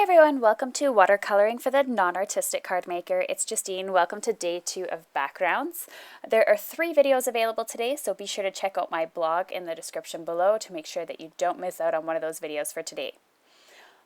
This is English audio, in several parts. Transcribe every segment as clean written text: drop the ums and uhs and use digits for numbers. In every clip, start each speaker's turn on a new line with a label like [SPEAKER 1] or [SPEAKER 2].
[SPEAKER 1] Hi everyone, welcome to Watercoloring for the Non-Artistic Card Maker. It's Justine. Welcome to day 2 of backgrounds. There are 3 videos available today, so be sure to check out my blog in the description below to make sure that you don't miss out on one of those videos for today.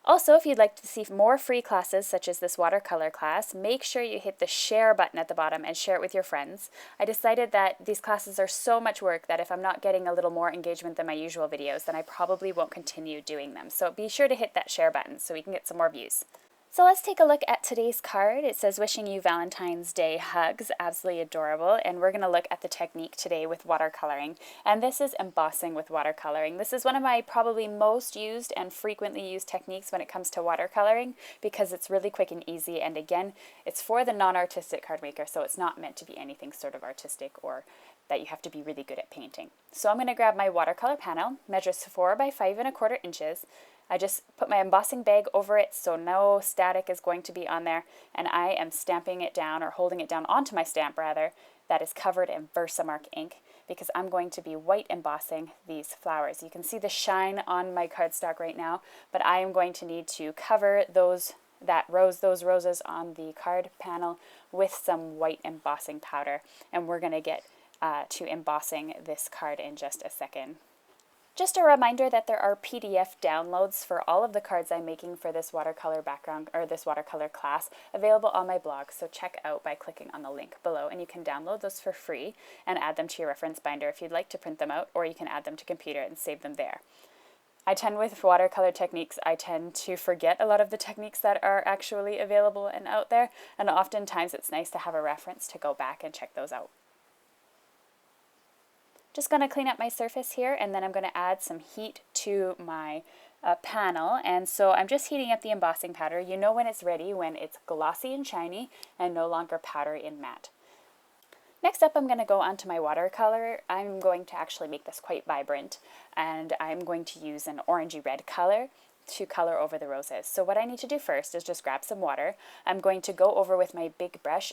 [SPEAKER 1] Also, if you'd like to see more free classes such as this watercolor class, make sure you hit the share button at the bottom and share it with your friends. I decided that these classes are so much work that if I'm not getting a little more engagement than my usual videos, then I probably won't continue doing them. So be sure to hit that share button so we can get some more views. So let's take a look at today's card. It says, "Wishing you Valentine's Day hugs." Absolutely adorable. And we're going to look at the technique today with watercoloring. And this is embossing with watercoloring. This is one of my probably most used and frequently used techniques when it comes to watercoloring because it's really quick and easy. And again, it's for the non-artistic card maker, so it's not meant to be anything sort of artistic or that you have to be really good at painting. So I'm going to grab my watercolor panel, measures 4 by 5¼ inches. I just put my embossing bag over it so no static is going to be on there, and I am stamping it down, or holding it down onto my stamp rather, that is covered in Versamark ink, because I'm going to be white embossing these flowers. You can see the shine on my cardstock right now, but I am going to need to cover those roses on the card panel with some white embossing powder, and we're going to get to embossing this card in just a second. Just a reminder that there are PDF downloads for all of the cards I'm making for this watercolor background or this watercolor class available on my blog, so check out by clicking on the link below, and you can download those for free and add them to your reference binder if you'd like to print them out, or you can add them to computer and save them there. With watercolor techniques, I tend to forget a lot of the techniques that are actually available and out there, and oftentimes it's nice to have a reference to go back and check those out. Just going to clean up my surface here, and then I'm going to add some heat to my panel. And so I'm just heating up the embossing powder. You know when it's ready, when it's glossy and shiny and no longer powdery and matte. Next up, I'm going to go onto my watercolor. I'm going to actually make this quite vibrant, and I'm going to use an orangey red color to color over the roses. So what I need to do first is just grab some water. I'm going to go over with my big brush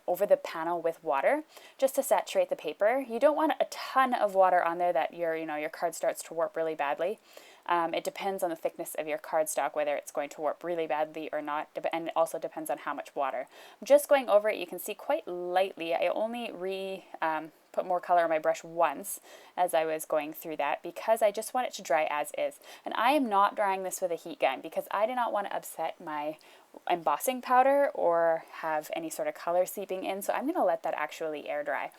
[SPEAKER 1] over the panel with water just to saturate the paper. You don't want a ton of water on there that your card starts to warp really badly. It depends on the thickness of your cardstock whether it's going to warp really badly or not, and it also depends on how much water. I'm just going over it. You can see quite lightly. I only put more color on my brush once as I was going through that because I just want it to dry as is. And I am not drying this with a heat gun because I do not want to upset my embossing powder or have any sort of color seeping in, so I'm going to let that actually air dry.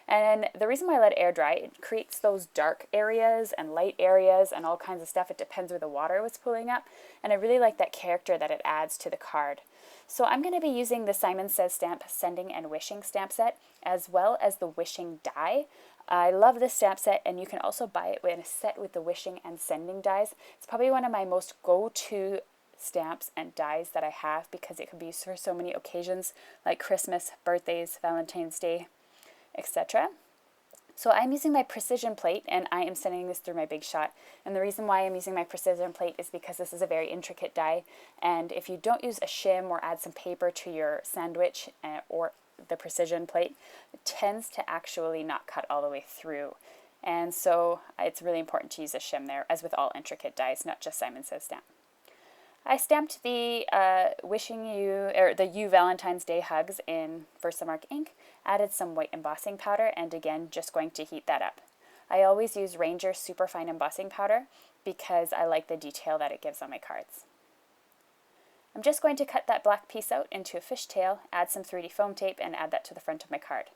[SPEAKER 1] And the reason why I let air dry, it creates those dark areas and light areas and all kinds of stuff. It depends where the water was pulling up, and I really like that character that it adds to the card. So I'm going to be using the Simon Says Stamp Sending and Wishing stamp set, as well as the Wishing die. I love this stamp set, and you can also buy it in a set with the Wishing and Sending dies. It's probably one of my most go-to stamps and dies that I have because it can be used for so many occasions like Christmas, birthdays, Valentine's Day, etc. So I'm using my precision plate, and I am sending this through my Big Shot. And the reason why I'm using my precision plate is because this is a very intricate die, and if you don't use a shim or add some paper to your sandwich or the precision plate, it tends to actually not cut all the way through. And so it's really important to use a shim there, as with all intricate dies, not just Simon Says Stamp. I stamped the You Valentine's Day hugs in Versamark ink, added some white embossing powder, and again, just going to heat that up. I always use Ranger Superfine embossing powder because I like the detail that it gives on my cards. I'm just going to cut that black piece out into a fishtail, add some 3D foam tape, and add that to the front of my card.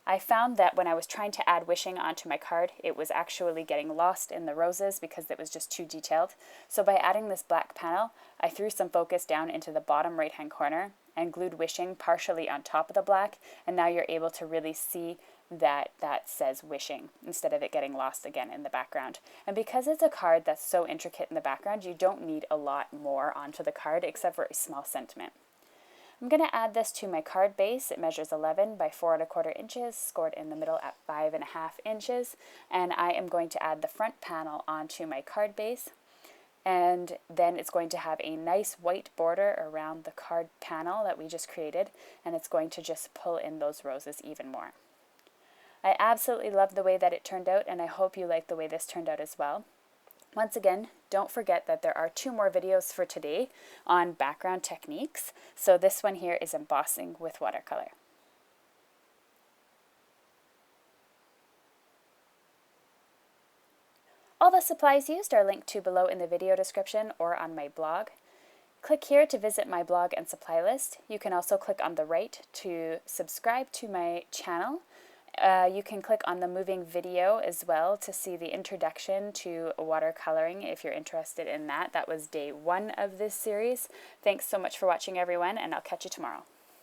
[SPEAKER 1] I found that when I was trying to add wishing onto my card, it was actually getting lost in the roses because it was just too detailed. So by adding this black panel, I threw some focus down into the bottom right-hand corner and glued wishing partially on top of the black, and now you're able to really see that says wishing instead of it getting lost again in the background. And because it's a card that's so intricate in the background, you don't need a lot more onto the card except for a small sentiment. I'm going to add this to my card base. It measures 11 by 4¼ inches, scored in the middle at 5½ inches, and I am going to add the front panel onto my card base, and then it's going to have a nice white border around the card panel that we just created, and it's going to just pull in those roses even more. I absolutely love the way that it turned out, and I hope you like the way this turned out as well. Once again, don't forget that there are 2 more videos for today on background techniques. So this one here is embossing with watercolor. All the supplies used are linked to below in the video description or on my blog. Click here to visit my blog and supply list. You can also click on the right to subscribe to my channel. You can click on the moving video as well to see the introduction to watercoloring if you're interested in that. That was day 1 of this series. Thanks so much for watching, everyone, and I'll catch you tomorrow.